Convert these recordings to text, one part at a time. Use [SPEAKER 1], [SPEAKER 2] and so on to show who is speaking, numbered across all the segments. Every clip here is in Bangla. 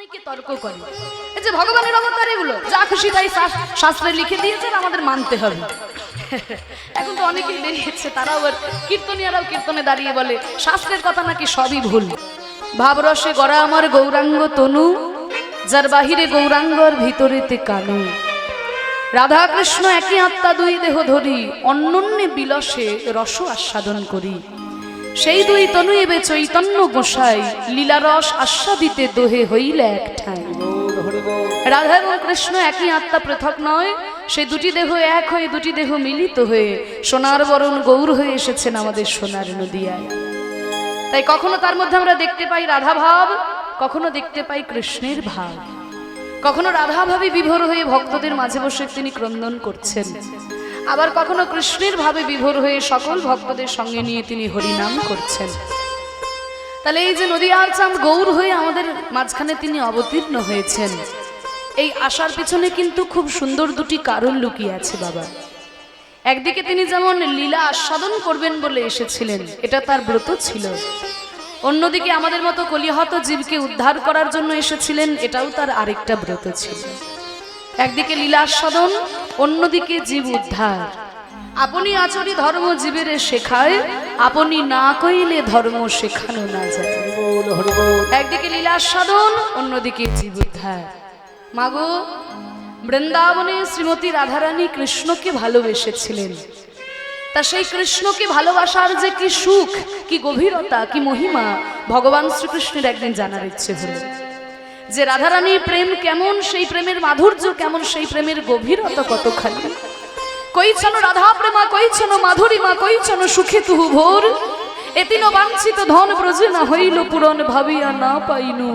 [SPEAKER 1] অনেকে তর্ক করে এই যে ভগবানের অবতার এগুলো যা খুশি তাই শাস্ত্রে লিখে দিয়েছে আমাদের মানতে হবে। এখন তো অনেকেই বেরিয়েছে, তারাও কীর্তনীয়ারাও কীর্তনে দাঁড়িয়ে বলে শাস্ত্রের কথা নাকি সবই ভুল। ভাবরসে গড়া আমার গৌরাঙ্গ তনু, যার বাহিরে গৌরাঙ্গর ভিতরেতে কানু। রাধা কৃষ্ণ একই আত্মা দুই দেহ ধরি, অন্যন্যে বিলসে রস আস্বাদন করি। সেই দুই তনু এবে চৈতন্য গোসাই, লীলারস আস্বাদিতে দোহে হইলে এক ঠাঁই। রাধা এবং কৃষ্ণ একই আত্মা, পৃথক নয়। সেই দুটি দেহ এক হয়ে, দুটি দেহ মিলিত হয়ে সোনার বরণ গৌর হয়ে এসেছেন আমাদের সোনার নদিয়ায়। তাই কখনো তার মধ্যে আমরা দেখতে পাই রাধা ভাব, কখনো দেখতে পাই কৃষ্ণের ভাব। কখনো রাধা ভাবে বিভোর হয়ে ভক্তদের মাঝে বসে তিনি ক্রন্দন করছেন, আবার কখনো কৃষ্ণের ভাবে বিভোর হয়ে সকল ভক্তদের সঙ্গে নিয়ে তিনি হরিনাম করছেন। তাহলে এই যে নদিয়ার চাঁদ গৌর হয়ে আমাদের মাঝখানে তিনি অবতীর্ণ হয়েছেন, এই আশার পিছনে কিন্তু খুব সুন্দর দুটি কারণ লুকিয়ে আছে বাবা। একদিকে তিনি যেমন লীলা আস্বাদন করবেন বলে এসেছিলেন, এটা তার ব্রত ছিল। অন্যদিকে আমাদের মতো কলিহত জীবকে উদ্ধার করার জন্য এসেছিলেন, এটাও তার আরেকটা ব্রত ছিল। একদিকে লীলা আস্বাদন, অন্যদিকে জীব উদ্ধার। আপনি আচরি ধর্ম জীবের শেখায়, আপনি না কইলে ধর্ম শেখানো না যায়। একদিকে লীলা আস্বাদন, অন্যদিকে জীব উদ্ধার। মাগো, বৃন্দাবনে শ্রীমতী রাধারানী কৃষ্ণকে ভালোবেসেছিলেন। তা সেই কৃষ্ণকে ভালোবাসার যে কি সুখ, কি গভীরতা, কি মহিমা ভগবান শ্রীকৃষ্ণের একদিন জানার ইচ্ছে হলো। যে রাধারানীর প্রেম কেমন, সেই প্রেমের মাধুর্য কেমন, সেই প্রেমের গভীরতা কতখানি। কইছন রাধা প্রেমা, কইছন মাধুরীমা, কইছন সুখে তুহু ভোর। এতিন বাঞ্ছিত ধন ব্রজে না হইল পূরণ, ভাবিয়া না পাইনু।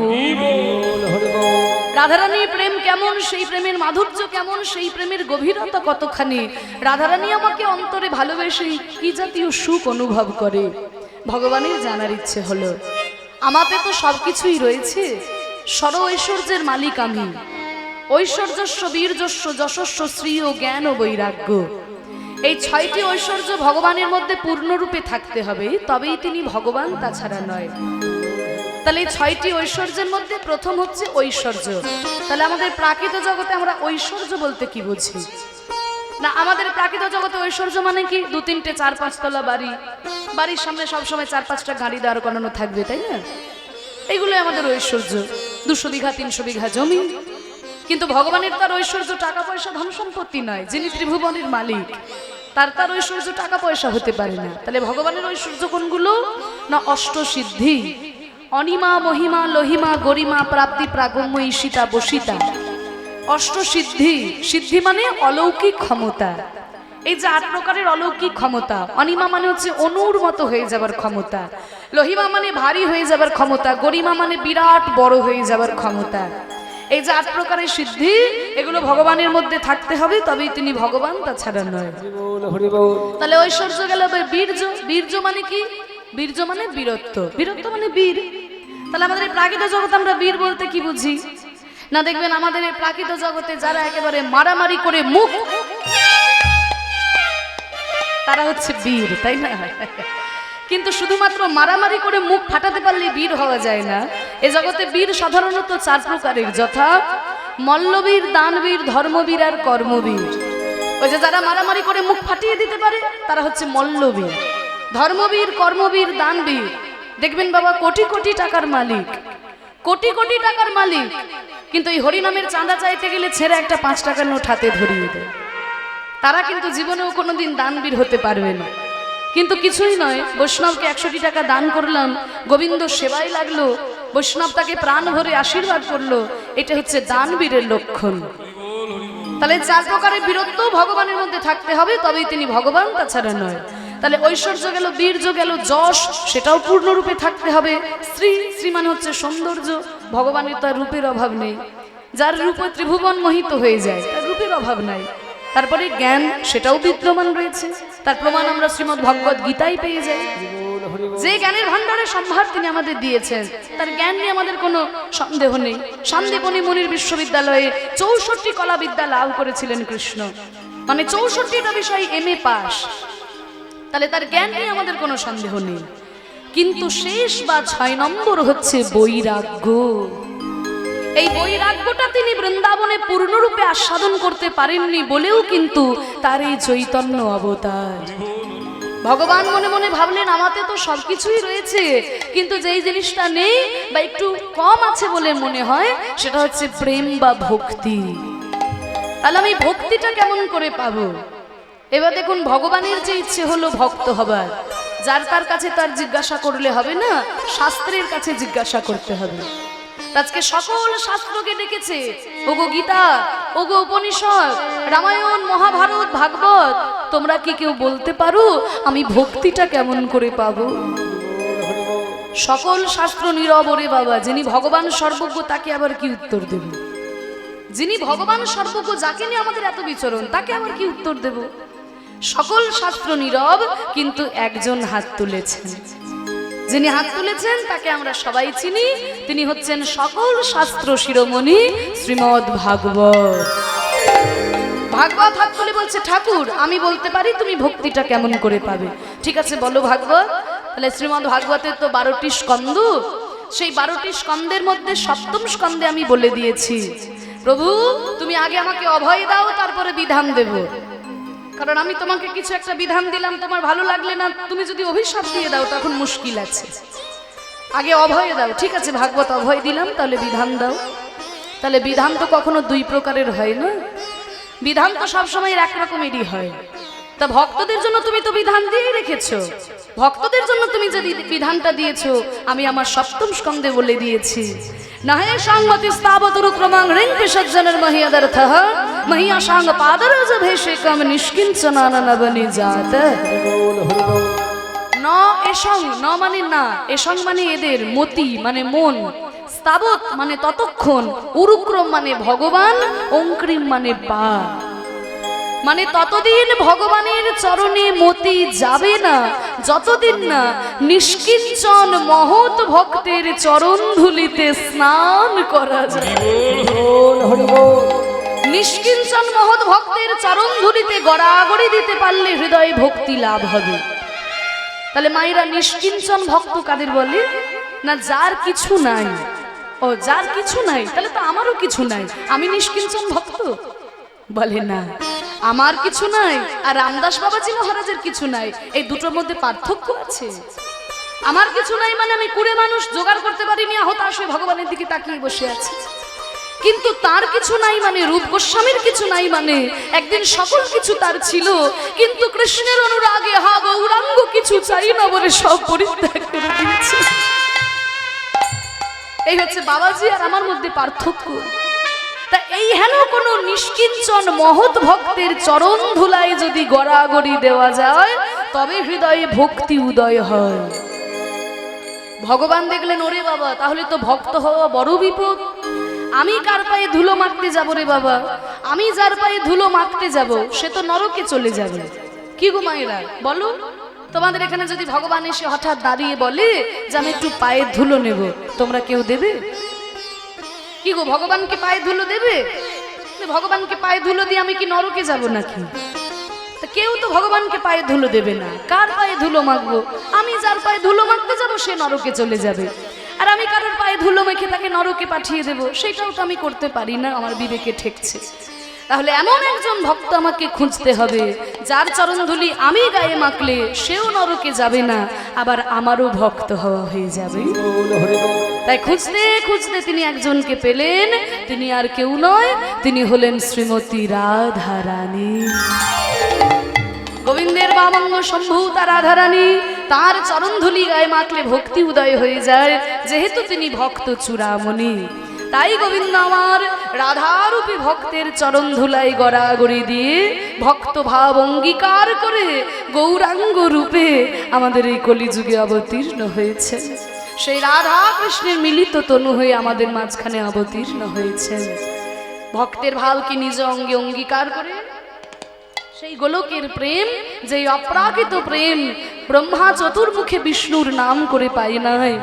[SPEAKER 1] রাধারানীর প্রেম কেমন, সেই প্রেমের মাধুর্য কেমন, সেই প্রেমের গভীরতা কতখানি। রাধারানী আমাকে অন্তরে ভালোবেসে কি জাতীয় সুখ অনুভব করে, ভগবানের জানার ইচ্ছে হলো। আমাতে তো সবকিছুই রয়েছে, সর ঐশ্বর্যের মালিক আমি। ঐশ্বর্যস্য বীর্যস্য যশস্য শ্রী ও জ্ঞান ও বৈরাগ্য, এই ছয়টি ঐশ্বর্য ভগবানের মধ্যে পূর্ণরূপে থাকতে হবে, তবেই তিনি ভগবান, তাছাড়া নয়। তাহলে এই ছয়টি ঐশ্বর্যের মধ্যে প্রথম হচ্ছে ঐশ্বর্য। তাহলে আমাদের প্রাকৃত জগতে আমরা ঐশ্বর্য বলতে কি বুঝি? না, আমাদের প্রাকৃত জগতে ঐশ্বর্য মানে কি? 2-3টে 4-5 তলা বাড়ি, বাড়ির সামনে সবসময় 4-5টা গাড়ি দাঁড় করানো থাকবে, তাই না? এইগুলো আমাদের ঐশ্বর্য। 200 বিঘা 300 বিঘা জমি। কিন্তু ভগবানের তার ঐশ্বর্য টাকা পয়সা ধন সম্পত্তি নয়। যিনি ত্রিভুবনের মালিক, তার ঐশ্বর্য টাকা পয়সা হতে পারে না। তাহলে ভগবানের ঐশ্বর্য কোনগুলো? না, অষ্টসিদ্ধি, অনিমা মহিমা লহিমা গরিমা প্রাপ্তি প্রাগম্য ঈশিতা বসিতা। অষ্টসিদ্ধি, সিদ্ধি মানে অলৌকিক ক্ষমতা। এই যে 8 প্রকারের অলৌকিক ক্ষমতা। অনিমা মানে হচ্ছে অনুর মতো হয়ে যাবার ক্ষমতা, লহিমা মানে ভারী হয়ে যাবার ক্ষমতা, গরিমা মানে বিরাট বড় হয়ে যাবার ক্ষমতা। এই যে 8 প্রকারের সিদ্ধি, এগুলো ভগবানের মধ্যে থাকতে হবে, তবেই তিনি ভগবান, তাছাড়া নয়। তাহলে ঐশ্বর্য গেল। বীর্য, বীর্য মানে কি? বীর্য মানে বীরত্ব, বীরত্ব মানে বীর। তাহলে আমাদের এই প্রাকৃত জগতে আমরা বীর বলতে কি বুঝি? না, দেখবেন আমাদের এই প্রাকৃত জগতে যারা একেবারে মারামারি করে মুখ, তারা হচ্ছে বীর, তাই না? কিন্তু শুধুমাত্র মারামারি করে মুখ ফাটাতে পারলে বীর হওয়া যায় না। এ জগতে বীর সাধারণত 4 প্রকারের, যথা মল্লবীর, দানবীর, ধর্মবীর আর কর্মবীর। ওই যে যারা মারামারি করে মুখ ফাটিয়ে দিতে পারে তারা হচ্ছে মল্লবীর। ধর্মবীর, কর্মবীর, দানবীর। দেখবেন বাবা, কোটি কোটি টাকার মালিক, কোটি কোটি টাকার মালিক, কিন্তু এই হরিনামের চাঁদা চাইতে গেলে ছেড়ে একটা 5 টাকার নোট হাতে ধরিয়ে দেয়। তারা কিন্তু জীবনেও কোনোদিন দানবীর হতে পারবে না। কিন্তু কিছুই নয়, বৈষ্ণবকে 100টি টাকা দান করলাম, গোবিন্দ সেবায় লাগলো, বৈষ্ণব তাকে প্রাণ ভরে আশীর্বাদ করলো, এটা হচ্ছে দানবীরের লক্ষণ। তাহলে 4 প্রকারের বীরত্ব ভগবানের মধ্যে থাকতে হবে, তবেই তিনি ভগবান, তাছাড়া নয়। তাহলে ঐশ্বর্য গেল, বীর্য গেল, যশ সেটাও পূর্ণরূপে থাকতে হবে। শ্রী, শ্রী মানে হচ্ছে সৌন্দর্য। ভগবানের তার রূপের অভাব নেই। যার রূপে ত্রিভুবন মোহিত হয়ে যায়, তার রূপের অভাব নাই। তারপরে জ্ঞান, সেটাও বিদ্যমান রয়েছে। তার প্রমাণ আমরা শ্রীমদ্ ভগবত গীতায় পেয়ে যাই। যে জ্ঞানের ভান্ডারে সম্ভার তিনি আমাদের দিয়েছেন, তার জ্ঞান নিয়ে আমাদের কোনো সন্দেহ নেই। সন্দীপনী মুনির বিশ্ববিদ্যালয়ে 64 কলা বিদ্যা লাভ করেছিলেন কৃষ্ণ, মানে 64টা বিষয় MA পাস। তাহলে তার জ্ঞান নিয়ে আমাদের কোনো সন্দেহ নেই। কিন্তু শেষ বা 6 নম্বর হচ্ছে বৈরাগ্য। এই বৈরাগ্যটা তিনি বৃন্দাবনে পূর্ণরূপে আস্বাদন করতে পারেননি বলেও কিন্তু তার এই চৈতন্য অবতার। ভগবান মনে মনে ভাবলেন আমাতে তো সবকিছুই রয়েছে, কিন্তু যেই জিনিসটা নেই বা একটু কম আছে বলে মনে হয় সেটা হচ্ছে প্রেম বা ভক্তি। তাহলে আমি ভক্তিটা কেমন করে পাবো? এবার দেখুন, ভগবানের যে ইচ্ছে হলো ভক্ত হবার, যার তার কাছে তার জিজ্ঞাসা করলে হবে না, শাস্ত্রের কাছে জিজ্ঞাসা করতে হবে। আজকে সকল শাস্ত্রকে ডেকেছে, ওগো গীতা, ওগো উপনিষদ, রামায়ণ, মহাভারত, ভাগবত, তোমরা কি কেউ বলতে পারো আমি ভক্তিটা কেমন করে পাবো? সকল শাস্ত্র নীরব। ওরে বাবা, যিনি ভগবান সর্বজ্ঞ তাকে আবার কি উত্তর দেব? যিনি ভগবান সর্বজ্ঞ, যাকে নিয়ে আমাদের এত বিচরণ, তাকে আবার কি উত্তর দেব? সকল শাস্ত্র নীরব, কিন্তু একজন হাত তুলেছেন। যিনি হাত তুলেছেন তাকে আমরা সবাই চিনি, তিনি হচ্ছেন সকল শাস্ত্র শিরোমণি শ্রীমদ্ ভাগবত। ভাগবত হাত তুলে বলছে, ঠাকুর আমি বলতে পারি, তুমি ভক্তিটা কেমন করে পাবে? ঠিক আছে বলো ভাগবত। তাহলে শ্রীমদ্ ভাগবতের তো 12টি স্কন্ধ, সেই 12টি স্কন্ধের মধ্যে 7ম স্কন্ধে আমি বলে দিয়েছি, প্রভু তুমি আগে আমাকে অভয় দাও, তারপরে বিধান দেব। কারণ আমি তোমাকে কিছু একটা বিধান দিলাম, তোমার ভালো লাগলে না, তুমি যদি অভিশাপ দিয়ে দাও তখন মুশকিল আছে। আগে অভয় দাও। ঠিক আছে ভাগবত, অভয় দিলাম, তাহলে বিধান দাও। তাহলে বিধান তো কখনো 2 প্রকারের হয় না, বিধান তো সবসময় এক রকমেরই হয়। তা ভক্তদের জন্য তুমি তো বিধান দিয়েই রেখেছো, ভক্তদের জন্য তুমি যে বিধানটা দিয়েছো আমি আমার 7ম স্কন্ধে বলে দিয়েছি। নাহে সাংমতি স্থাবতরু ক্রমাং রিং সজ্জনের মহিয়াদর্থঃ মহিয়া সাং পাদরজ ভেশেকম নিষ্কিঞ্চনান নবনি জাত। ন এসং, ন মানে না, এসং মানে এদের, মতি মানে মন, স্থাবত মানে ততক্ষণ, উরুক্রম মানে ভগবান, ওঙ্ক্রিম মানে পা, মানে ততদিন ভগবানের চরণে মতি যাবে না যতদিন না নিষ্কিঞ্চন মহৎ ভক্তের চরণ ধুলিতে স্নান করা যায়। নিষ্কিঞ্চন মহৎ ভক্তের চরণ ধুলিতে গড়াগড়ি দিতে পারলে হৃদয়ে ভক্তি লাভ হবে। তাহলে মায়েরা নিষ্কিঞ্চন ভক্ত কাদের বলে? না যার কিছু নাই। ও যার কিছু নাই, তাহলে তো আমারও কিছু নাই, আমি নিষ্কিঞ্চন ভক্ত? বলে না, আমার কিছু নাই আর রামদাস বাবাজি মহারাজের কিছু নাই, এই দুটোর মধ্যে পার্থক্য আছে। আমার কিছু নাই মানে আমি কুড়ে মানুষ জোগাড় করতে পারিনি, হতাশ হয়ে ভগবানের দিকে তাকিয়ে বসে আছি। কিন্তু তার কিছু নাই মানে, রূপ গোস্বামীর কিছু নাই মানে, একদিন সকল কিছু তার ছিল, কিন্তু কৃষ্ণের অনুরাগে হা গৌরাঙ্গ কিছু চাই না বলে সব পরিত্যাগ করে দিয়েছে। এই হচ্ছে বাবাজি আর আমার মধ্যে পার্থক্য। তা এই হেন কোন নিষ্কিঞ্চন মহৎ ভক্তের চরণ ধুলায় যদি গড়াগড়ি দেওয়া যায় তবে হৃদয়ে ভক্তি উদয় হয়। ভগবান দেখলেন ওরে বাবা, তাহলে তো ভক্ত হওয়া বড় বিপদ। আমি কার পায়ে ধুলো মাখতে যাব রে বাবা? আমি যার পায়ে ধুলো মাখতে যাব সে তো নরকে চলে যাবে। কি গো মায়েরা বলো, তোমাদের এখানে যদি ভগবান এসে হঠাৎ দাঁড়িয়ে বলে যে আমি একটু পায়ে ধুলো নেব, তোমরা কেউ দেবে? কি গো ভগবানকে পায়ে ধুলো দেবে? ভগবানকে পায়ে ধুলো দিয়ে আমি কি নরকে যাব নাকি? তা কেউ তো ভগবানকে পায়ে ধুলো দেবে না। কার পায়ে ধুলো মাখবো? আমি যার পায়ে ধুলো মাখতে যাব সে নরকে চলে যাবে, আর আমি কারোর পায়ে ধুলো মেখে তাকে নরকে পাঠিয়ে দেব, সেটাও তো আমি করতে পারি না, আমার বিবেকে ঠেকছে। তাহলে এমন একজন ভক্ত আমাকে খুঁজতে হবে যার চরণধুলি আমি গায়ে মাখলে সেও নরকে যাবে না, আবার আমারও ভক্ত হওয়া হয়ে যাবে। তাই খুঁজতে খুঁজতে তিনি একজনকে পেলেন, তিনি আর কেউ নয়, তিনি হলেন শ্রীমতী রাধা রানী। গোবিন্দের বামাঙ্গ সম্ভূতা রাধা রানী, তার চরণধুলি গায়ে মাখলে ভক্তি উদয় হয়ে যায়, যেহেতু তিনি ভক্ত চূড়ামণি। তাই গোবিন্দ আমার রাধারূপী ভক্তের চরণ ধুলাই গড়াগড়ি দিয়ে ভক্ত ভাব অঙ্গীকার করে গৌরাঙ্গ রূপে আমাদের এই কলিযুগে অবতীর্ণ হয়েছে। সেই রাধা কৃষ্ণের মিলিত তনু হয়ে আমাদের মাঝখানে অবতীর্ণ হয়েছেন। ভক্তের ভাবকে নিজ অঙ্গে অঙ্গীকার করে সেই গোলকের প্রেম, যে অপ্রাকৃত প্রেম ব্রহ্মা চতুর্মুখে বিষ্ণুর নাম করে পাই নাই,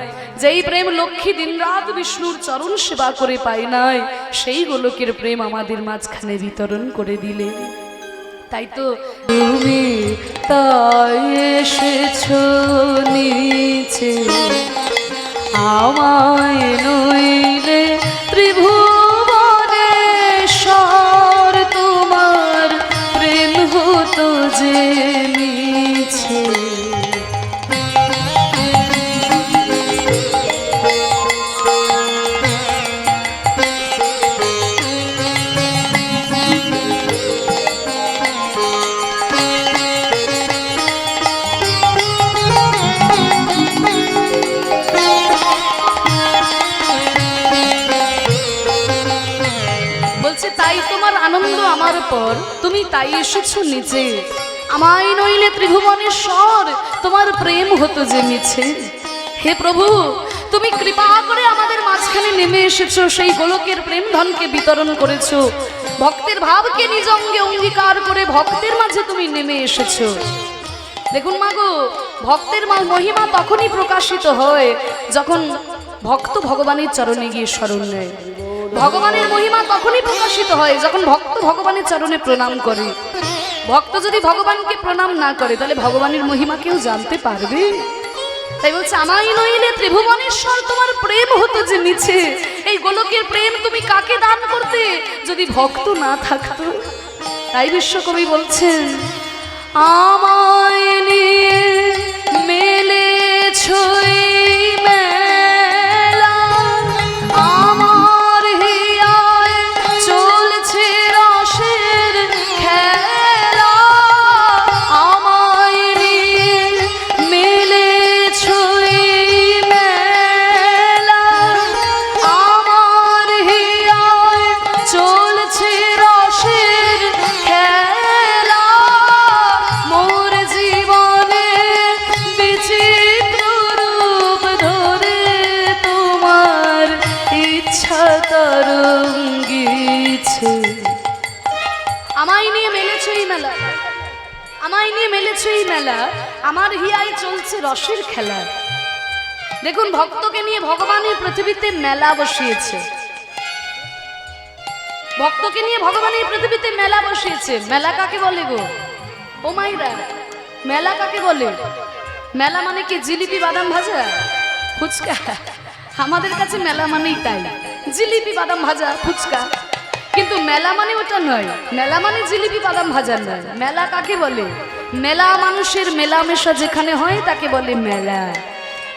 [SPEAKER 1] যেই প্রেম লক্ষ্মী দিনরাত বিষ্ণুর চরণ সেবা করে পাই নাই, সেই গোলকের প্রেম আমাদের মাঝখানে বিতরণ করে দিলে। তাই তো তুমি তাই এসেছো নিচে, আমায় নইলে ত্রিভুবন আনন্দ আমার পর, তুমি তাই এসেছো নিচে। আমায় নইলে ত্রিভুবনেশ্বর, তোমার প্রেম হতো যে মিছে। হে প্রভু, তুমি কৃপা করে আমাদের মাঝখানে নেমে এসেছো, সেই গোলকের প্রেম ধনকে বিতরণ করেছো। ভক্তের ভাবকে নিজ অঙ্গে অঙ্গীকার করে ভক্তের মাঝে তুমি নেমে এসেছো। দেখুন মাগো, ভক্তের মহিমা তখনই প্রকাশিত হয় যখন ভক্ত ভগবানের চরণে গিয়ে শরণ নেয়। ভগবানের মহিমা তখনই প্রকাশিত হয় যখন ভক্ত ভগবানের চরণে প্রণাম করে। ভক্ত যদি ভগবানকে প্রণাম না করে তাহলে ভগবানের মহিমা কেউ জানতে পারবে? তাই বলছে, আমায় নইলে ত্রিভুবনেশ্বর, তোমার প্রেম হতো যে মিছে। এই গোলকের প্রেম তুমি কাকে দান করতে যদি ভক্ত না থাকতো? তাই বিশ্বকবি বলছেন, আমায় নিয়ে মেলেছো এই মেলা, আমার হিয়ায় চলছে রসের খেলা। আমায় নিয়ে মেলেছো এই মেলা, আমার হিয়ায় চলছে রসের খেলা। মোর জীবনে বিচিত্র রূপ ধরে তোমার ইচ্ছা তরঙ্গিছে। আমায় নিয়ে মেলেছো এই মেলা, আমায় নিয়ে মেলেছো এই মেলা, আমার হিয়ায় চলছে রসের খেলা। দেখুন, ভক্তকে নিয়ে ভগবানের পৃথিবীতে মেলা বসিয়েছে। ভক্তকে নিয়ে ভগবানের পৃথিবীতে মেলা বসিয়েছে। মেলা কাকে বলে গো? ও মাইরা, মেলা কাকে বলে? মেলা মানে কি জিলিপি, বাদাম ভাজা, ফুচকা? আমাদের কাছে মেলা মানেই তাই, জিলিপি, বাদাম ভাজা, ফুচকা। কিন্তু মেলা মানে ওটা নয়। মেলা মানে জিলিপি, বাদাম ভাজা নয়। মেলা কাকে বলে? মেলা মানুষের মেলামেশা যেখানে হয় তাকে বলে মেলা।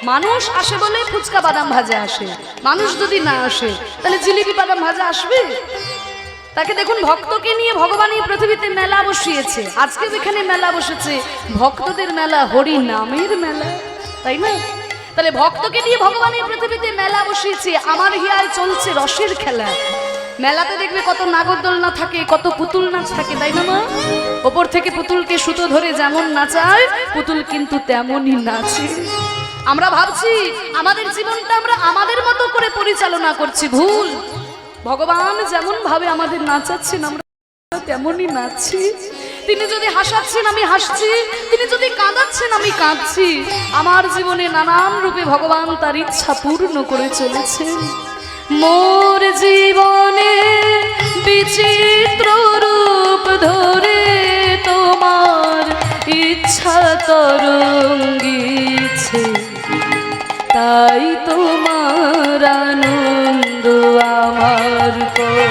[SPEAKER 1] মানুষ আসে বলে ফুচকা, বাদাম ভাজা আসে। মানুষ যদি না আসে তাহলে জিলিপি, বাদাম ভাজা আসবে? তাকে দেখুন, ভক্তকে নিয়ে ভগবানের পৃথিবীতে মেলা বসিয়েছে। আজকে যেখানে মেলা বসেছে ভক্তদের মেলা, হরি নামের মেলা, তাই না? তাহলে ভক্তকে নিয়ে ভগবানের পৃথিবীতে মেলা বসিয়েছে। আমার হিয়ায় চলছে রসের খেলা। মেলাতে দেখবে কত নাগরদোলনা থাকে, কত পুতুল নাচ থাকে, তাই না মা? ওপর থেকে পুতুলকে সুতো ধরে যেমন নাচায়, পুতুল কিন্তু তেমনই নাচে। আমরা ভাবছি আমাদের জীবনটা আমরা আমাদের মতো করে পরিচালনা করছি, ভুল। ভগবান যেমন ভাবে আমাদের নাচাচ্ছেন আমরা তেমনই নাচছি। তিনি যদি হাসাচ্ছেন আমি হাসছি, তিনি যদি কাঁদাচ্ছেন আমি কাঁদছি। আমার জীবনে নানান রূপে ভগবান তার ইচ্ছা পূর্ণ করে চলেছেন। মোর জীবনে বিচিত্র রূপ ধরে তোমার ইচ্ছা তরঙ্গিছে। তাই তোমার আনন্দ আমার পর।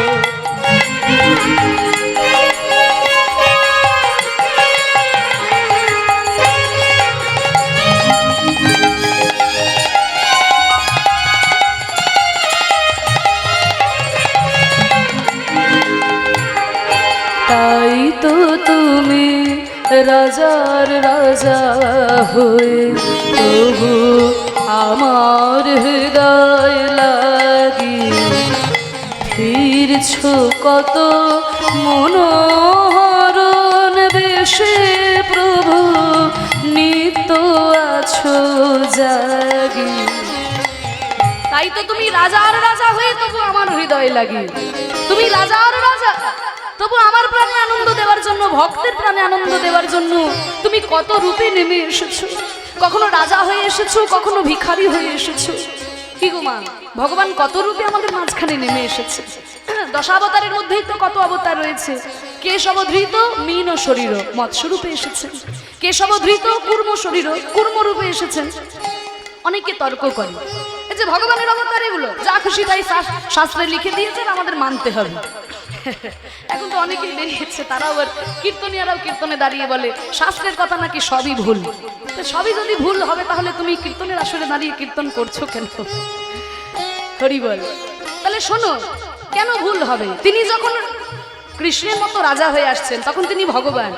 [SPEAKER 1] তাই তো তুমি রাজার রাজা হয়ে তবু আমার হৃদয় লাগি ফিরছ কত মনোহরণ বেশে। প্রভু নিত্য আছো জাগি। তাই তো তুমি রাজার রাজা হয়ে তবু আমার হৃদয় লাগি। তুমি রাজার রাজা, তবু আমার প্রাণে আনন্দ দেওয়ার জন্য, ভক্তের প্রাণে আনন্দ দেওয়ার জন্য তুমি কত রূপে নেমে এসেছো। কখনো রাজা হয়ে এসেছো, কখনো ভিখারি হয়ে এসেছো। কি গো মা, ভগবান কত রূপে আমাদের মাঝখানে নেমে এসেছে। দশাবতারের মধ্যেই তো কত অবতার রয়েছে। কেশবধৃত মীন শরীর মৎস্যরূপে এসেছেন, কেশবধৃত কুর্ম শরীর কুর্ম রূপে এসেছেন। অনেকে তর্ক করে এই যে ভগবানের অবতার এগুলো যা খুশি তাই শাস্ত্রে লিখে দিয়েছেন, আমাদের মানতে হবে। এখন তো অনেকেই বেরিয়েছে, তারাও কীর্তনিয়ারাও কীর্তনে দাঁড়িয়ে বলে শাস্ত্রের কথা নাকি সবই ভুল। সবই যদি ভুল হবে তাহলে তুমি কীর্তনের আসরে দাঁড়িয়ে কীর্তন করছো কেন? হরি বল। তাহলে শোনো, কেন ভুল হবে? তিনি যখন কৃষ্ণের মতো রাজা হয়ে আসছেন তখন তিনি ভগবান।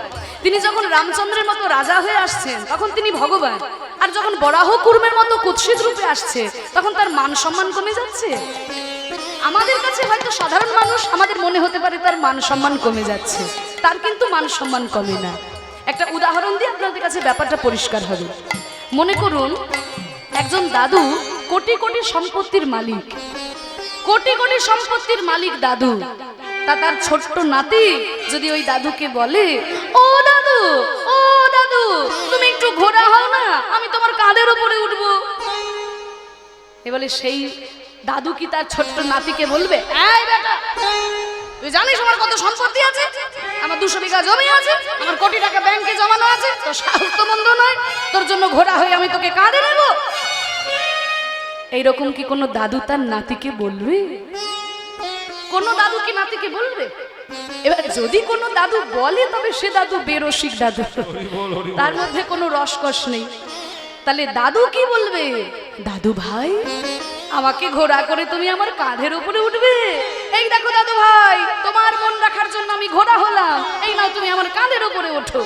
[SPEAKER 1] তিনি যখন রামচন্দ্রের মতো রাজা হয়ে আসছেন তখন তিনি ভগবান। আর যখন বরাহ কুর্মের মতো কুৎসিত রূপে আসছে তখন তার মান সম্মান কমে যাচ্ছে। আমাদের কাছে হয়তো সাধারণ মানুষ, আমাদের মনে হতে পারে তার মান সম্মান কমে যাচ্ছে, তার কিন্তু মান সম্মান কমে না। একটা উদাহরণ দিয়ে আপনাদের কাছে ব্যাপারটা পরিষ্কার হবে। মনে করুন একজন দাদু কোটি কোটি সম্পত্তির মালিক, কোটি কোটি সম্পত্তির মালিক দাদু, তার ছোট্ট নাতি যদি ওই দাদুকে বলে, ও দাদু, ও দাদু, তুমি একটু ঘোড়া হও না, আমি তোমার কাঁধের উপরে উঠবো। এবারে সেই দাদু কি তার ছোট্ট নাতিকে বলবে, এই বেটা, তুই জানিস আমার কত সম্পত্তি আছে, আমার 200 বিঘা জমি আছে, আমার কোটি টাকা ব্যাংকে জমানো আছে, তোর সাহস তো মন্দ নয়, তোর জন্য ঘোড়া হয়ে আমি তোকে কাঁধে নেব? এইরকম কি কোনো দাদু তার নাতিকে বলবে? কোন দাদু কি নাতিকে বলবে? এবার যদি কোনো দাদু বলে তবে সে দাদু বেরসিক দাদু, তার মধ্যে কোনো রসকস নেই। তাহলে দাদু কি বলবে, দাদু ভাই আমাকে ঘোড়া করে তুমি আমার কাঁধের উপরে উঠবে? এই দেখো দাদু ভাই, তোমার মন রাখার জন্য আমি ঘোড়া হলাম, এই নাও তুমি আমার কাঁধের উপরে ওঠো।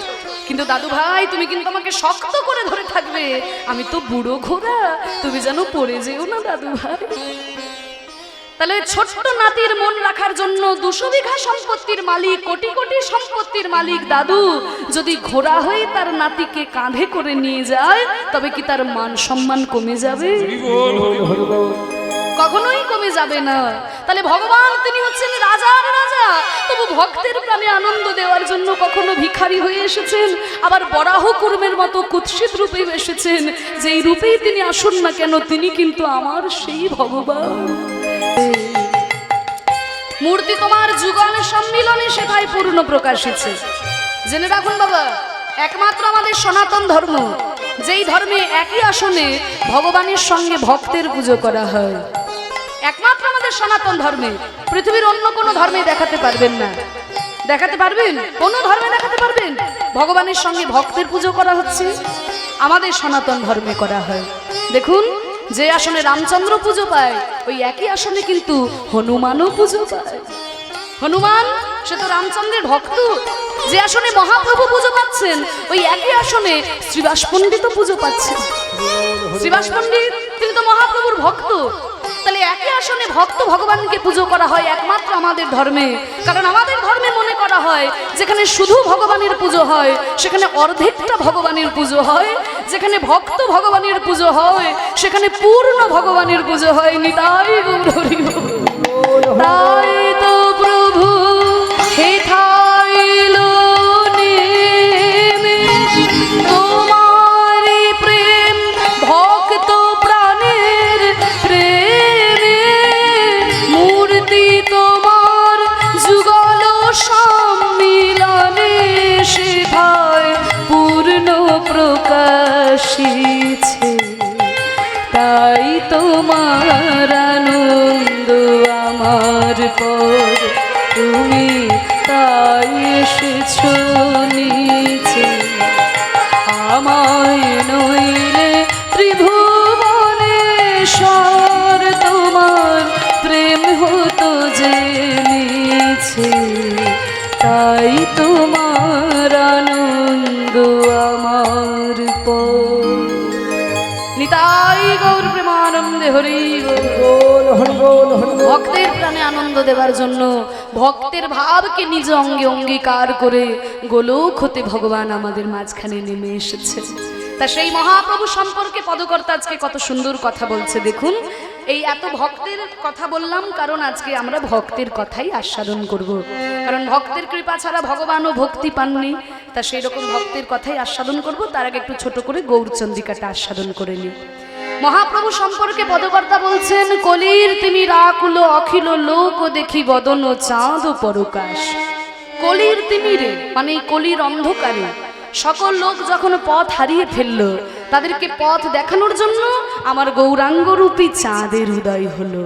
[SPEAKER 1] কিন্তু দাদু ভাই তুমি কিন্তু আমাকে শক্ত করে ধরে থাকবে, আমি তো বুড়ো ঘোড়া, তুমি যেন পড়ে যেও না দাদু ভাই। তাহলে ছোট্ট নাতির মন রাখার জন্য 200 বিঘা সম্পত্তির মালিক, কোটি কোটি সম্পত্তির মালিক দাদু যদি ঘোড়া হয়ে তার নাতিকে কাঁধে করে নিয়ে যায়, তবে কি তার মান সম্মান কমে যাবে? কখনোই কমে যাবে না। তাহলে ভগবান তিনি হচ্ছেন রাজার রাজা, তবু ভক্তের প্রাণে আনন্দ দেওয়ার জন্য কখনো ভিখারি হয়ে এসেছেন, আবার বরাহ কুর্মের মতো কুৎসিত রূপে এসেছেন। যেই রূপেই তিনি আসুন না কেন, তিনি কিন্তু আমার সেই ভগবান। মূর্তি তোমার যুগল সম্মিলনে সেটাই পূর্ণ প্রকাশিছে। জেনে রাখুন বাবা, একমাত্র আমাদের সনাতন ধর্ম, যেই ধর্মে একই আসনে ভগবানের সঙ্গে ভক্তের পুজো করা হয়, একমাত্র আমাদের সনাতন ধর্মে। পৃথিবীর অন্য কোনো ধর্মে দেখাতে পারবেন না। দেখাতে পারবেন? কোন ধর্মে দেখাতে পারবেন ভগবানের সঙ্গে ভক্তের পুজো করা হচ্ছে? আমাদের সনাতন ধর্মে করা হয়। দেখুন, যে আসনে রামচন্দ্র পুজো পায়, ওই একই আসনে কিন্তু হনুমানও পুজো পায়। হনুমান সে তো রামচন্দ্রের ভক্ত। যে আসনে মহাপ্রভু পুজো পাচ্ছেন, ওই একই আসনে শ্রীবাস পণ্ডিতও পুজো পাচ্ছেন। শ্রীবাস পণ্ডিত তিনি তো মহাপ্রভুর ভক্ত। তাহলে একই আসনে ভক্ত ভগবানকে পুজো করা হয় একমাত্র আমাদের ধর্মে। কারণ আমাদের ধর্মে মনে করা হয়, যেখানে শুধু ভগবানের পুজো হয় সেখানে অর্ধেকটা ভগবানের পুজো হয়, যেখানে ভক্ত ভগবানের পুজো হয় সেখানে পূর্ণ ভগবানের পুজো হয়। নিতাই গৌর হরি বল। তাই তো প্রভু হেথাইল নেমে তোমারি প্রেম, ভক্ত প্রাণের প্রেমে, মূর্তি তোমার যুগল সম্মিলনে সেথায় পূর্ণ প্রকাশিছে। তাই তোমার আনন্দ আমার পর, তুমি তাই এসেছ নিচে। আমায় নইলে ত্রিভুবনেশ্বর তোমার প্রেম হতো যে নিচে। তাই তোমার আনন্দ আমার পর। নিতাই গৌর প্রেমানন্দে হরি বল। ভক্তের প্রাণে আনন্দ দেওয়ার জন্য ভক্তের ভাবকে নিজ অঙ্গে অঙ্গীকার করে গোলক হতে ভগবান আমাদের মাঝখানে নেমে এসেছে। তা সেই মহাপ্রভু সম্পর্কে পদকর্তা আজকে কত সুন্দর কথা বলছে। দেখুন, এই এত ভক্তের কথা বললাম কারণ আজকে আমরা ভক্তের কথাই আস্বাদন করব। কারণ ভক্তের কৃপা ছাড়া ভগবানও ভক্তি পাননি। তা সেই রকম ভক্তের কথাই আস্বাদন করব। তার আগে একটু ছোট করে গৌরচন্দ্রিকাটা আস্বাদন করে নিই। মহাপ্রভু সম্পর্কে পদকর্তা বলছেন, কলির তিনি রাকুল অখিল লোক দেখি বদন চাঁদ পরকাশ। কলির তিনি রে মানে কলির অন্ধকারে সকল লোক যখন পথ হারিয়ে ফেলল, তাদেরকে পথ দেখানোর জন্য আমার গৌরাঙ্গ রূপী চাঁদের উদয় হলো।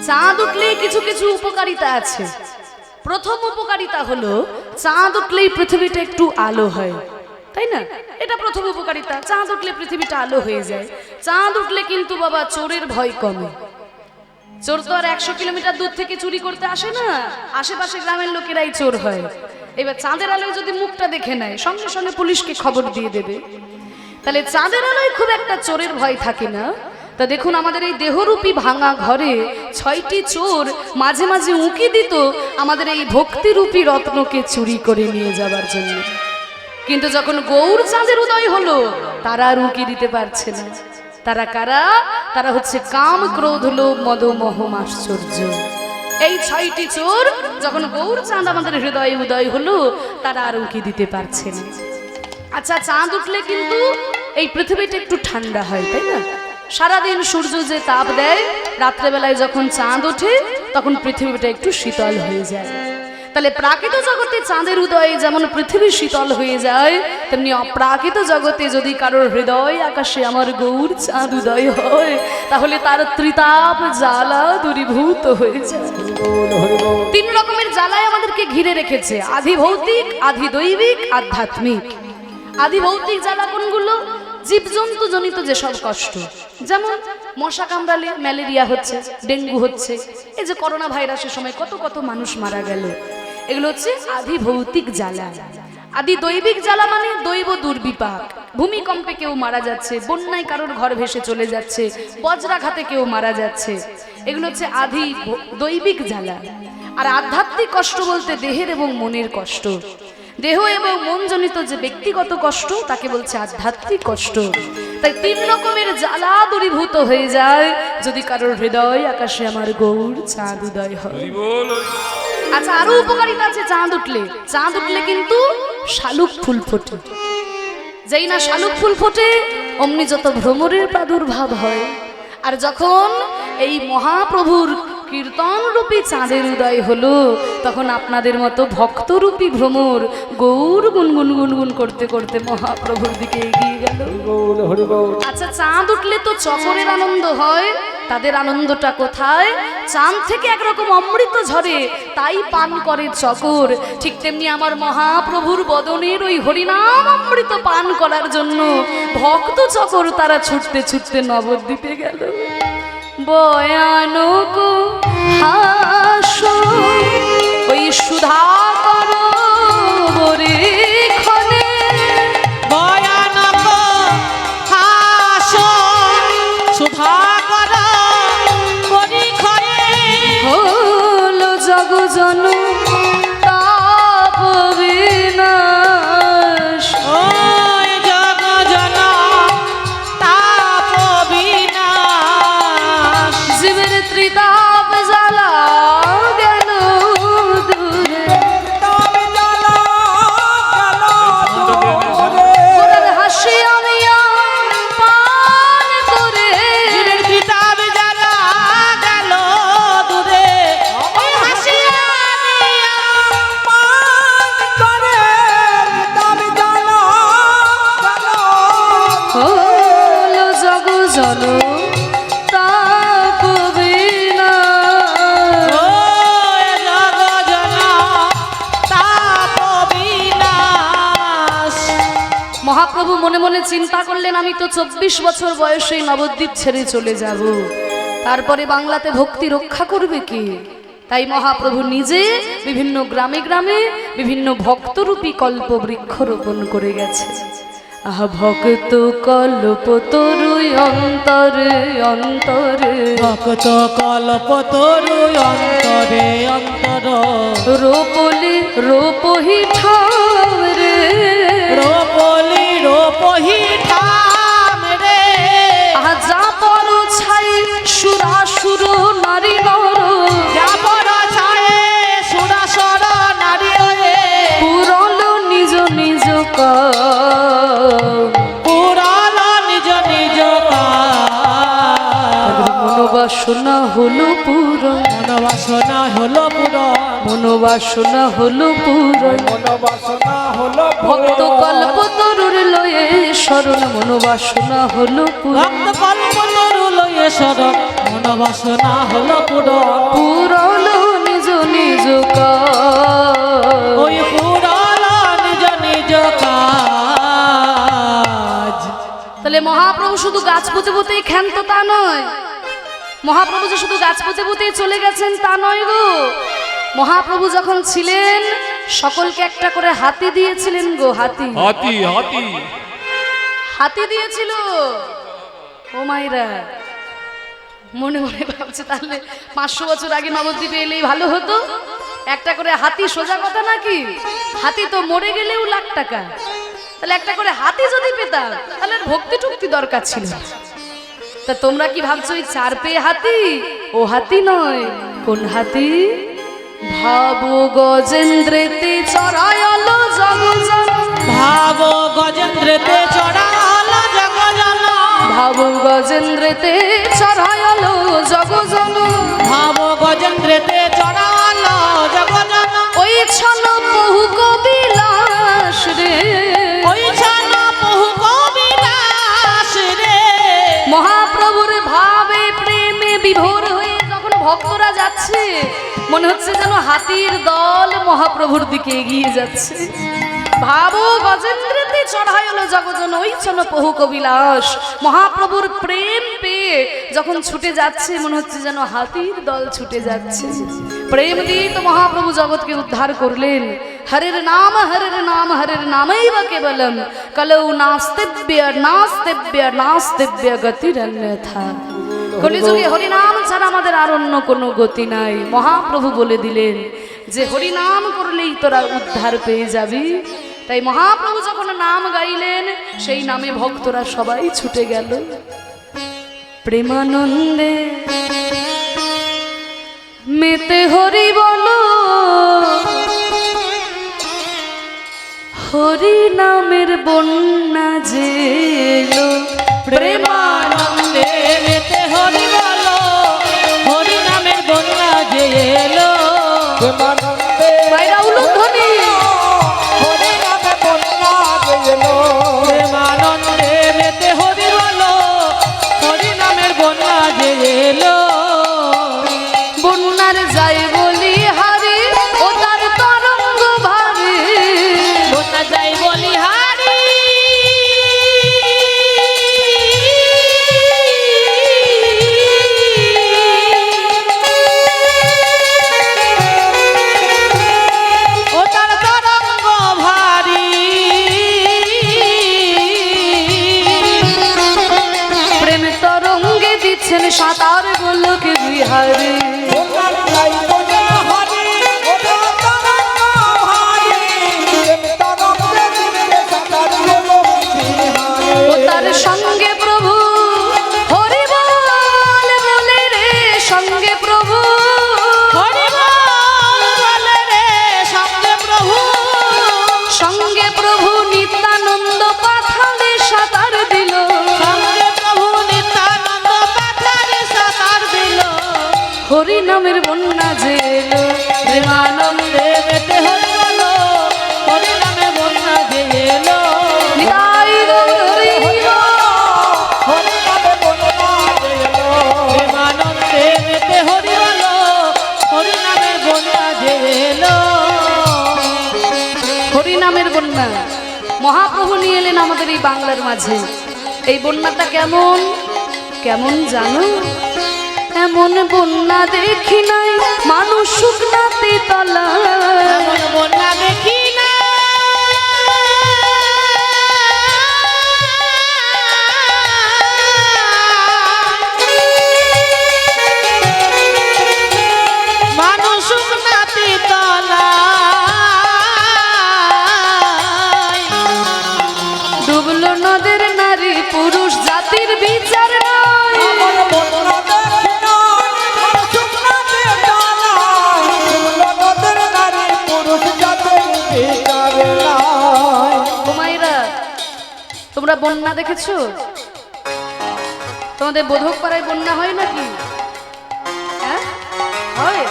[SPEAKER 1] চাঁদ উঠলে কিছু কিছু উপকারিতা আছে। প্রথম উপকারিতা হলো, চাঁদ উঠলেই পৃথিবীটা একটু আলো হয়, তাই না? এটা প্রথম উপকারিতা। চাঁদ উঠলে পৃথিবীটা আলো হয়ে যায়। চাঁদ উঠলে কিন্তু বাবা চোরের ভয় কমে। চোর তো আর 100 কিলোমিটার দূর থেকে চুরি করতে আসে না, আশেপাশে গ্রামের লোকেরাই চোর হয়। এবার চাঁদের আলোয় যদি মুখটা দেখে নেয়, সঙ্গে সঙ্গে পুলিশকে খবর দিয়ে দেবে। তাহলে চাঁদের আলোয় খুব একটা চোরের ভয় থাকে না। তা দেখুন আমাদের এই দেহরূপী ভাঙা ঘরে 6টি চোর মাঝে মাঝে উঁকি দিত আমাদের এই ভক্তিরূপী রত্নকে চুরি করে নিয়ে যাবার জন্য। কিন্তু যখন গৌর চাঁদের উদয় হলো তারা আর উঁকি দিতে পারছে না। তারা কারা? তারা হচ্ছে কাম, ক্রোধ, লোভ, মদ, মোহ, আশ্চর্য। এই 6টি চোর যখন গৌর চাঁদ আমাদের হৃদয়ে উদয় হলো তারা আর উঁকি দিতে পারছে না। আচ্ছা, চাঁদ উঠলে কিন্তু এই পৃথিবীটা একটু ঠান্ডা হয়, তাই না? সারাদিন সূর্য যে তাপ দেয়, রাত্রেবেলায় যখন চাঁদ ওঠে তখন পৃথিবীটা একটু শীতল হয়ে যায়। তাহলে প্রাকৃত জগতে চাঁদের উদয়ে যেমন পৃথিবী শীতল হয়ে যায়, তেমনি অপ্রাকৃত জগতে যদি কারোর হৃদয় আকাশে আমার গৌর চাঁদ উদয় হয় তাহলে তার ত্রিতাপ জ্বালা দূরীভূত হয়ে যায়। 3 রকমের জ্বালায় আমাদেরকে ঘিরে রেখেছে, আধি ভৌতিক, আধি দৈবিক, আধ্যাত্মিক। আধি ভৌতিক জ্বালা কোনগুলো? জীবজন্তু জনিত যেসব কষ্ট, যেমন মশা কামড়ালে ম্যালেরিয়া হচ্ছে, ডেঙ্গু হচ্ছে, এই যে করোনা ভাইরাসের সময় কত কত মানুষ মারা গেল, এগুলো হচ্ছে আধি ভৌতিক জ্বালা। আদি দৈবিক জ্বালা মানে দৈব দুর্বিপাক, ভূমিকম্পে কেউ মারা যাচ্ছে, বন্যায় কারোর ঘর ভেসে চলে যাচ্ছে, বজ্রাঘাতে কেউ মারা যাচ্ছে, এগুলো হচ্ছে আধি দৈবিক জ্বালা। আর আধ্যাত্মিক কষ্ট বলতে দেহের এবং মনের কষ্ট, দেহ এবং মন জনিত যে ব্যক্তিগত কষ্ট তাকে বলছে আধ্যাত্মিক কষ্ট। তাই 3 রকমের জ্বালা দূরীভূত হয়ে যায় যদি কারোর হৃদয় আকাশে আমার গৌর চাঁদ উদয় হয়। আচ্ছা, আরো উপকারিতা আছে চাঁদ উঠলে। চাঁদ উঠলে কিন্তু শালুক ফুল ফোটে। যেই না শালুক ফুল ফোটে অমনি যত ভ্রমরের প্রাদুর্ভাব হয়। আর যখন এই মহাপ্রভুর কীর্তন রূপী চাঁদের উদয় হলো তখন আপনাদের মতো ভক্তরূপী ভ্রমর গৌর গুনগুন গুনগুন করতে করতে মহাপ্রভুর দিকে এগিয়ে গেল। আচ্ছা, চাঁদ উঠলে তো চকরের আনন্দ হয়, তাদের আনন্দটা কোথায়? চাঁদ থেকে একরকম অমৃত ঝরে, তাই পান করে চকর। ঠিক তেমনি আমার মহাপ্রভুর বদনের ওই হরিনাম অমৃত পান করার জন্য ভক্ত চকর তারা ছুটতে ছুটতে নবদ্বীপে গেল। বয়ানক হাসো ওই সুধাকর বরিখনে,
[SPEAKER 2] বয়ানক হাসো সুধাকর বরিখনে,
[SPEAKER 1] হলো জগজন তাপ বিনাশ,
[SPEAKER 2] ওই জগজন তাপ বিনাশ,
[SPEAKER 1] জীবের ত্রিতাপ জ্বালা গেল দূরে, ওদের হাসি আমি পান করে,
[SPEAKER 2] জীবের ত্রিতাপ জ্বালা গেল দূরে, ওই হাসি আনিয়া পান করে, ত্রিতাপ জ্বালা গেল
[SPEAKER 1] হলো জগজন তাপ বিনাশ।
[SPEAKER 2] ওই জগজন তাপ বিনাশ।
[SPEAKER 1] মহাপ্রভু মনে মনে চিন্তা করলেন, আমি তো 24 বছর বয়সে নবদ্বীপ ছেড়ে চলে যাব, তারপরে বাংলাতে ভক্তি রক্ষা করবে কি? তাই মহাপ্রভু নিজে বিভিন্ন গ্রামে গ্রামে বিভিন্ন ভক্তরূপী কল্প বৃক্ষ রোপণ করে গেছে। আহা ভক্ত কল্প তরুই অন্তরে অন্তরে,
[SPEAKER 2] ভক্ত কল্প তরু অন্তরে অন্তর,
[SPEAKER 1] রোপলি রোপহি ঠারে,
[SPEAKER 2] রোপলি রোপহি ঠাম রে,
[SPEAKER 1] আহা যা পর ছাই সুরাসুর নারী নর,
[SPEAKER 2] যাবর ছায়ে সুরাসর নারী হয়ে,
[SPEAKER 1] পুরল নিজ নিজ
[SPEAKER 2] পুরাল নিজ নিজ কাজ।
[SPEAKER 1] মনোবাসনা হলো পূরণ,
[SPEAKER 2] মনোবাসনা হলো পূরণ,
[SPEAKER 1] মনোবাসনা হলো পূরণ,
[SPEAKER 2] মনোবাসনা হলো
[SPEAKER 1] ভক্ত কল্প তরুর লয়ে শরণ, মনোবাসনা হলো পূরণ,
[SPEAKER 2] ভক্ত কল্প তরু লয়ে শরণ, মনোবাসনা হলো পূরণ,
[SPEAKER 1] পুরল নিজ নিজ
[SPEAKER 2] ওই পুরাল নিজ নিজ কাজ।
[SPEAKER 1] তাহলে মহাপ্রভু শুধু গাছ পুঁতে পুঁতেই ক্ষান্ত তা নয়, মহাপ্রভু যে শুধু গাছ পুঁতে পুঁতেই চলে গেছেন তা নয় গো। মহাপ্রভু যখন ছিলেন সকলকে একটা করে হাতি দিয়েছিলেন গো, হাতি
[SPEAKER 3] হাতি হাতি
[SPEAKER 1] হাতি দিয়েছিল। ও মাইরা মনে মনে ভাবছে তাহলে 500 বছর আগে নবদ্বীপে এলেই ভালো হতো। একটা করে হাতি, সোজা কথা নাকি, হাতি তো মরে গেলেও লাখ টাকা, তাহলে একটা করে হাতি যদি পেতাম তাহলে ভক্তি টুক্তি দরকার ছিল। তা তোমরা কি ভাবছো ওই 4 পেয়ে হাতি? ও হাতি নয়। কোন হাতি? ভাবো গজেন্দ্রেতে চড়ায়লো জগজন,
[SPEAKER 2] ভাবো গজেন্দ্রেতে চড়ালো জগজন,
[SPEAKER 1] ভাবো গজেন্দ্রেতে চড়ায়লো জগজন,
[SPEAKER 2] ভাবো গজেন্দ্রেতে চড়ালো জগজন,
[SPEAKER 1] ওই ছন বহু কবিলাস রে,
[SPEAKER 2] ওই ছান বহু কবিলাস রে।
[SPEAKER 1] মহাপ্রভুর ভাবে প্রেমে বিভোর হয়ে যখন ভক্তরা যাচ্ছে মনে হচ্ছে যেন হাতির দল মহাপ্রভুর দিকে এগিয়ে যাচ্ছে। ভাবো গজেন্দ্রেতে চড়াইলো জগজন, ওই ছন বহু কবিলাস, মহাপ্রভুর প্রেম পেয়ে যখন ছুটে যাচ্ছে মনে হচ্ছে যেন হাতির দল ছুটে যাচ্ছে। প্রেম দিয়ে তো মহাপ্রভু জগৎকে উদ্ধার করলেন। হরের নাম হরের নাম হরের নামেই বা কেবলম কলৌ নাস্তিব্য নাস্তিব্য নাস্তিব্য গতিরন্যথা। কলিযুগে হরিনাম ছাড়া আমাদের আর অন্য কোনো গতি নাই। মহাপ্রভু বলে দিলেন যে হরিনাম করলেই তোরা উদ্ধার পেয়ে যাবি। তাই মহাপ্রভু যখন নাম গাইলেন সেই নামে ভক্তরা সবাই ছুটে গেল। প্রেমানন্দে মেতে হরি বলো, হরি নামের বন্যা জেলো।
[SPEAKER 2] প্রেমানন্দে মেতে হরি বলো, হরি নামের বন্যা যে এলো।
[SPEAKER 1] বাইরা উলুধ্বনি।
[SPEAKER 2] প্রেমানন্দে মেতে হরি বলো, হরি নামের বন্যা যে এলো।
[SPEAKER 1] বন্যার যাই বলি হারি, ও তার তরঙ্গ ভারী,
[SPEAKER 2] বন্যা যাই বলি হারি, ও তার তরঙ্গ ভারী।
[SPEAKER 1] প্রেম তরঙ্গে দিচ্ছেন সাঁতার গোলকে বিহারে। ও তার সঙ্গে প্রভু হরি বল বলে রে, সঙ্গে প্রভু
[SPEAKER 2] হরি বল বলে রে, সঙ্গে প্রভু,
[SPEAKER 1] সঙ্গে প্রভু নিত্যানন্দ পাথারে সাঁতার দিল।
[SPEAKER 2] সঙ্গে প্রভু নিত্যানন্দ পাথারে সাঁতার দিল।
[SPEAKER 1] হরি নামের বন্যা যে এলো।
[SPEAKER 2] প্রেমানন্দে মেতে হরি বলো, হরি নামে বন্যা যে এলো।
[SPEAKER 1] নিতাই গৌর হরি
[SPEAKER 2] প্রেমানন্দে মেতে হরি বলো, হরি নামের বন্যা যে এলো।
[SPEAKER 1] হরি নামের বন্যা মহাপ্রভু নিয়ে এলেন আমাদের এই বাংলার মাঝে। এই বন্যাটা কেমন কেমন জানো? এমন বন্যা দেখি নাই মানুষ শুকনাতে তলা,
[SPEAKER 2] এমন বন্যা দেখি না মানুষ শুকনাতে তলায়।
[SPEAKER 1] ডুবলো নদের নারী পুরুষ জাতির বিচার নাই। হুমায়রা, তোমরা বন্যা দেখেছো? তোমাদের বোধক পাড়ায় বন্যা হয় নাকি? হ্যাঁ হয়?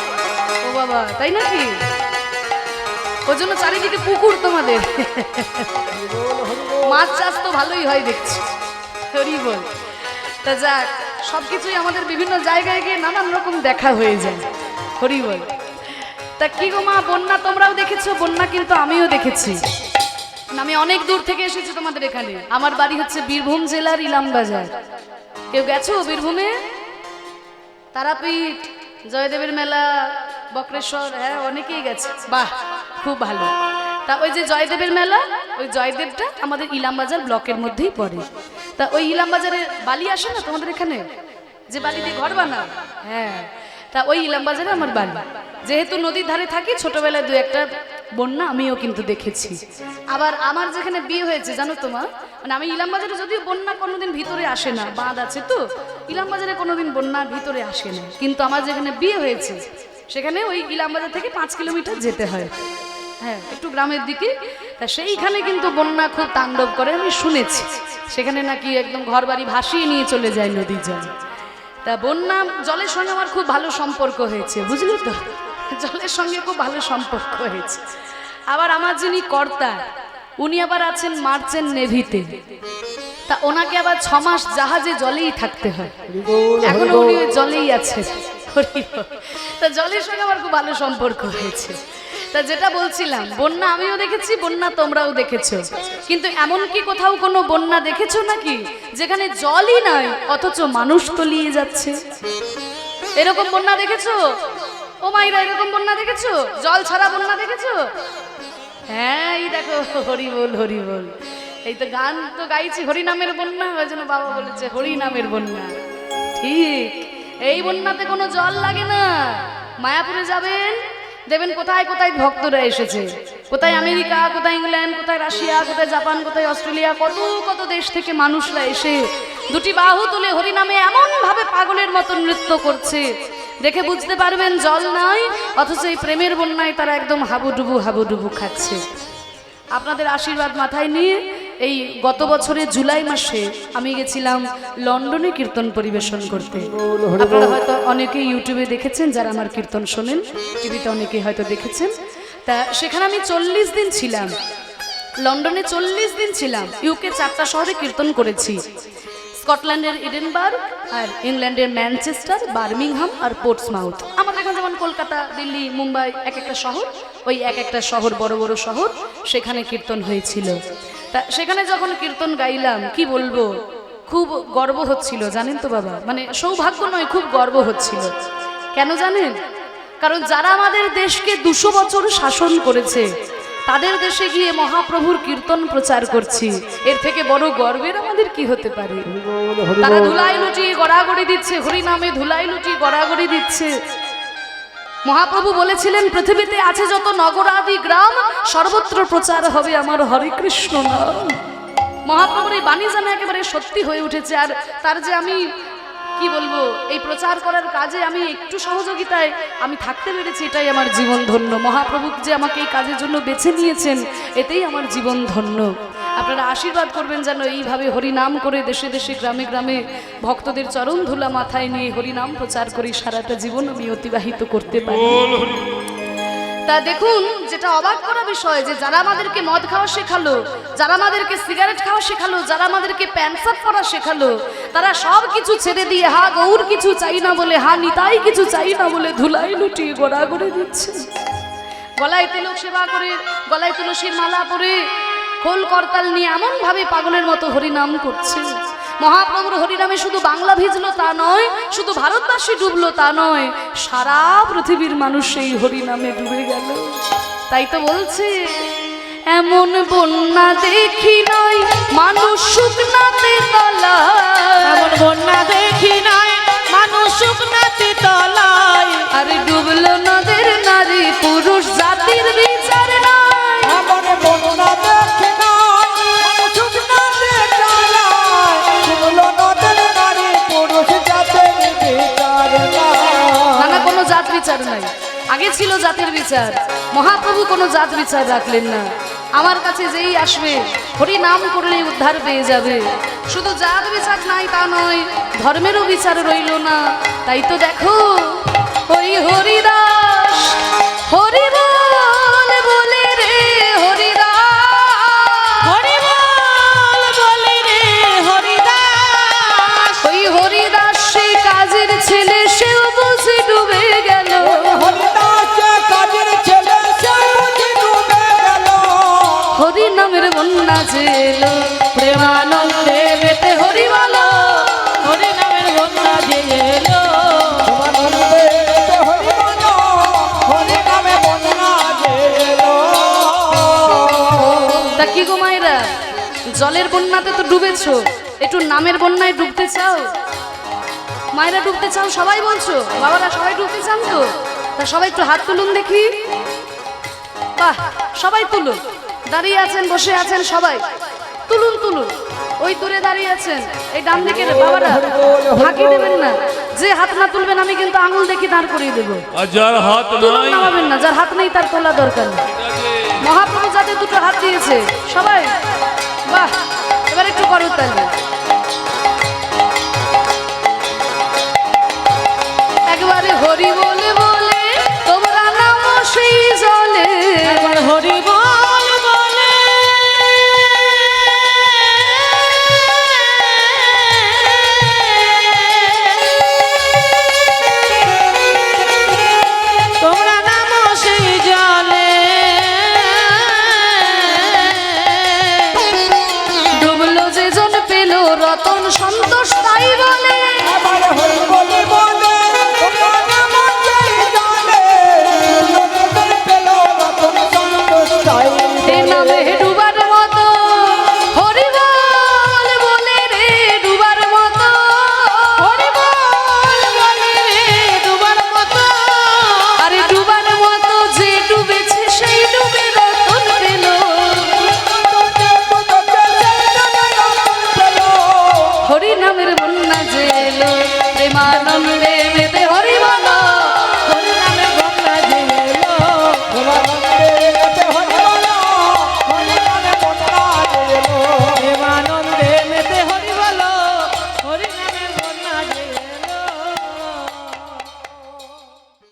[SPEAKER 1] ও বাবা, তাই নাকি? ওর জন্য চারিদিকে পুকুর তোমাদের। মাছ চাষ তো ভালোই হয় দেখছি। হরি বল। তা যাক, সবকিছুই আমাদের বিভিন্ন জায়গায় গিয়ে নানান রকম দেখা হয়ে যায়। হরি বল। তা কি গো মা, বন্যা তোমরাও দেখেছো? বন্যা কিন্তু আমিও দেখেছি। আমি অনেক দূর থেকে এসেছি তোমাদের এখানে। আমার বাড়ি হচ্ছে বীরভূম জেলার ইলামবাজার। কেউ গেছো বীরভূমে? তারাপীঠ, জয়দেবের মেলা, বক্রেশ্বর, হ্যাঁ অনেকেই গেছে। বাহ, খুব ভালো। তা ওই যে জয়দেবের মেলা, ওই জয়দেবটা আমাদের ইলামবাজার ব্লকের মধ্যেই পড়ে। তা ওই ইলামবাজারে বালি আসে না তোমাদের এখানে? যে বালি দিয়ে ঘর বানাও, হ্যাঁ, তা ওই ইলামবাজারে আমার বাড়ি। যেহেতু নদীর ধারে থাকি, ছোটবেলায় দু একটা বন্যা আমিও কিন্তু দেখেছি। আবার আমার যেখানে বিয়ে হয়েছে জানো তো মা, মানে আমি ইলামবাজারে যদিও বন্যা কোনোদিন ভিতরে আসে না, বাঁধ আছে তো, ইলামবাজারে কোনোদিন বন্যা ভিতরে আসে না, কিন্তু আমার যেখানে বিয়ে হয়েছে সেখানে ওই ইলামবাজার থেকে 5 কিলোমিটার যেতে হয়, হ্যাঁ, একটু গ্রামের দিকে। তা সেইখানে কিন্তু বন্যা খুব তাণ্ডব করে আমি শুনেছি, সেখানে নাকি একদম ঘর বাড়ি ভাসিয়ে নিয়ে চলে যায় নদীর জল। তা বন্যা জলের সঙ্গে আমার খুব ভালো সম্পর্ক হয়েছে, বুঝলি তো, জলের সঙ্গে খুব ভালো সম্পর্ক হয়েছে। আবার আমার যিনি কর্তা উনি আবার আছেন মার্চেন্ট নেভিতে, তা ওনাকে আবার 6 মাস জাহাজে জলেই থাকতে হয়, এখনো উনি ওই জলেই আছে। তা জলের সঙ্গে আমার খুব ভালো সম্পর্ক হয়েছে। তা যেটা বলছিলাম, বন্যা আমিও দেখেছি, বন্যা তোমরাও দেখেছো, কিন্তু এমন কি কোথাও কোনো বন্যা দেখেছো নাকি যেখানে জলই নাই অথচ মানুষ তলিয়ে যাচ্ছে? এরকম বন্যা দেখেছো ও মাইরা? এরকম বন্যা দেখেছো? জল ছাড়া বন্যা দেখেছো? হ্যাঁ, এই দেখো, হরি বল হরি বল, এই তো গান তো গাইছি হরিনামের বন্যা, ওই জন্য বাবা বলেছে হরিনামের বন্যা। ঠিক, এই বন্যাতে কোনো জল লাগে না। মায়াপুরে যাবেন, দেখবেন কোথায় কোথায় ভক্তরা এসেছে, কোথায় আমেরিকা, কোথায় ইংল্যান্ড, কোথায় রাশিয়া, কোথায় জাপান, কোথায় অস্ট্রেলিয়া, কত কত দেশ থেকে মানুষরা এসে দুটি বাহু তুলে হরিনামে এমন ভাবে পাগলের মতো নৃত্য করছে, দেখে বুঝতে পারবেন জল নাই অথচ এই প্রেমের বন্যায় তারা একদম হাবুডুবু খাচ্ছে। আপনাদের আশীর্বাদ মাথায় নিয়ে এই গত বছরের জুলাই মাসে আমি গেছিলাম লন্ডনে কীর্তন পরিবেশন করতে। আপনারা হয়তো অনেকেই ইউটিউবে দেখেছেন, যারা আমার কীর্তন শোনেন, টিভিতে অনেকেই হয়তো দেখেছেন। তা সেখানে আমি 40 দিন ছিলাম, লন্ডনে 40 দিন ছিলাম। ইউকে 4টা শহরে কীর্তন করেছি, স্কটল্যান্ডের এডিনবার্গ, আর ইংল্যান্ডের ম্যানচেস্টার, বার্মিংহাম আর পোর্টসমাউথ। আমাদের এখানে যেমন কলকাতা, দিল্লি, মুম্বাই, এক একটা শহর, ওই এক একটা শহর বড় বড় শহর, সেখানে কীর্তন হয়েছিল। তা সেখানে যখন কীর্তন গাইলাম, কি বলবো, খুব গর্ব হচ্ছিল জানেন তো বাবা, মানে সৌভাগ্য নয়, খুব গর্ব হচ্ছিল। কেন জানেন? কারণ যারা আমাদের দেশকে 200 বছর শাসন করেছে, তাদের দেশে গিয়ে মহাপ্রভুর কীর্তন প্রচার করছি, এর থেকে বড় গর্বের আমাদের কি হতে পারে? তারা ধুলাই লুটিয়ে গড়াগড়ি দিচ্ছে, হরি নামে ধুলাই লুটিয়ে গড়াগড়ি দিচ্ছে। মহাপ্রভু বলেছিলেন, পৃথিবীতে আছে যত নগরাদি গ্রাম, সর্বত্র প্রচার হবে আমার হরে কৃষ্ণ নাম। মহাপ্রভুর এই বাণী যেন একেবারে সত্যি হয়ে উঠেছে। আর তার যে আমি কি বলবো, এই প্রচার করার কাজে আমি একটু সহযোগিতায় আমি থাকতে পেরেছি, এটাই আমার জীবন ধন্য। মহাপ্রভু যে আমাকে এই কাজের জন্য বেছে নিয়েছেন, এতেই আমার জীবন ধন্য। আপনারা আশীর্বাদ করবেন যেন এইভাবে হরিনাম করে দেশে দেশে গ্রামে গ্রামে ভক্তদের চরণ ধুলা মাথায় নিয়ে হরিনাম প্রচার করি, সারাটা জীবন আমি অতিবাহিত করতে পারি। তা দেখুন, যেটা অবাক করা বিষয়, যে যারা আমাদেরকে মদ খাওয়া শেখালো, যারা আমাদেরকে সিগারেট খাওয়া শেখালো, যারা আমাদেরকে প্যান্ট শার্ট পরা শেখালো, তারা সব কিছু ছেড়ে দিয়ে হা গৌর কিছু চাই না বলে, হা নিতাই কিছু চাই না বলে ধুলাই লুটিয়ে গড়াগড়ি দিচ্ছে। গলায় তিলক সেবা করে, গলায় তুলসীর মালা পরে, খোল করতাল নিয়ে এমন ভাবে পাগলের মতো হরিনাম করছে। মহাপ্রভুর হরিনামে শুধু বাংলা ভিজলো তা নয়, শুধু ভারতবাসী ডুবলো তা নয়, সারা পৃথিবীর মানুষ সেই হরিনামে ডুবে গেল। তাই তো বলছে, এমন বন্যা দেখি নাই মানুষ শুকনাতে তলায়,
[SPEAKER 2] এমন বন্যা দেখি নাই মানুষ শুকনাতে তলায়,
[SPEAKER 1] আরে ডুবলো নদের নারী পুরুষ জাতির বিচার নাই।
[SPEAKER 3] এমন বন্যা দেখি নাই মানুষ শুকনাতে তলায়, ডুবলো নদের নারী পুরুষ জাতির বিচার নাই।
[SPEAKER 1] না, কোনো জাত বিচার নাই। আগে ছিল জাতের বিচার, মহাপ্রভু কোনো জাত বিচার রাখলেন না। আমার কাছে যেই আসবে হরি নাম করলেই উদ্ধার পেয়ে যাবে। শুধু জাত বিচার নাই তা নয়, ধর্মেরও বিচার রইল না। তাই তো দেখো, ওই হরিদাস হরি বল বলে রে হরিদাস,
[SPEAKER 2] হরি বল বলে রে হরিদাস,
[SPEAKER 1] ওই হরিদাস সেই কাজের ছেলে, সেও বুঝে ডুবে গেল।
[SPEAKER 3] হরিদাস কাজের ছেলে সে বুঝি ডুবে গেল।
[SPEAKER 1] হরি নামের বন্যা ছিল, প্রেমানন্দে মেতে হরি বলো,
[SPEAKER 2] হরি নামের বন্যা যে এলো,
[SPEAKER 3] প্রেমানন্দে মেতে হরি বলো, হরি নামে বন্যা যে এলো।
[SPEAKER 1] তা কি গো মায়েরা, জলের বন্যাতে তো ডুবেছো, একটু নামের বন্যায় ডুবতে চাও? মায়েরা ডুবতে চাও সবাই বলছো, বাবারা সবাই ডুবতে চান তো? তা সবাই একটু হাত তুলুন দেখি। বাহ, সবাই তুলুন। দাঁড়িয়ে আছেন, বসে আছেন, সবাই তুলুন তুলুন। ওই দূরে দাঁড়িয়ে আছেন, এই ডান দিকের বাবারা ফাঁকি দেবেন না। যে হাত না তুলবেন আমি কিন্তু আঙুল দেখি দাঁড় করিয়ে দেবো।
[SPEAKER 4] আর যার হাত
[SPEAKER 1] তুলুন,
[SPEAKER 4] নাই
[SPEAKER 1] নামাবেন না। যার হাত নেই তার তোলা দরকার নেই। মহাপ্রভু যাতে দুটো হাত দিয়েছে সবাই। বাহ, এবার একটু করো তাহলে।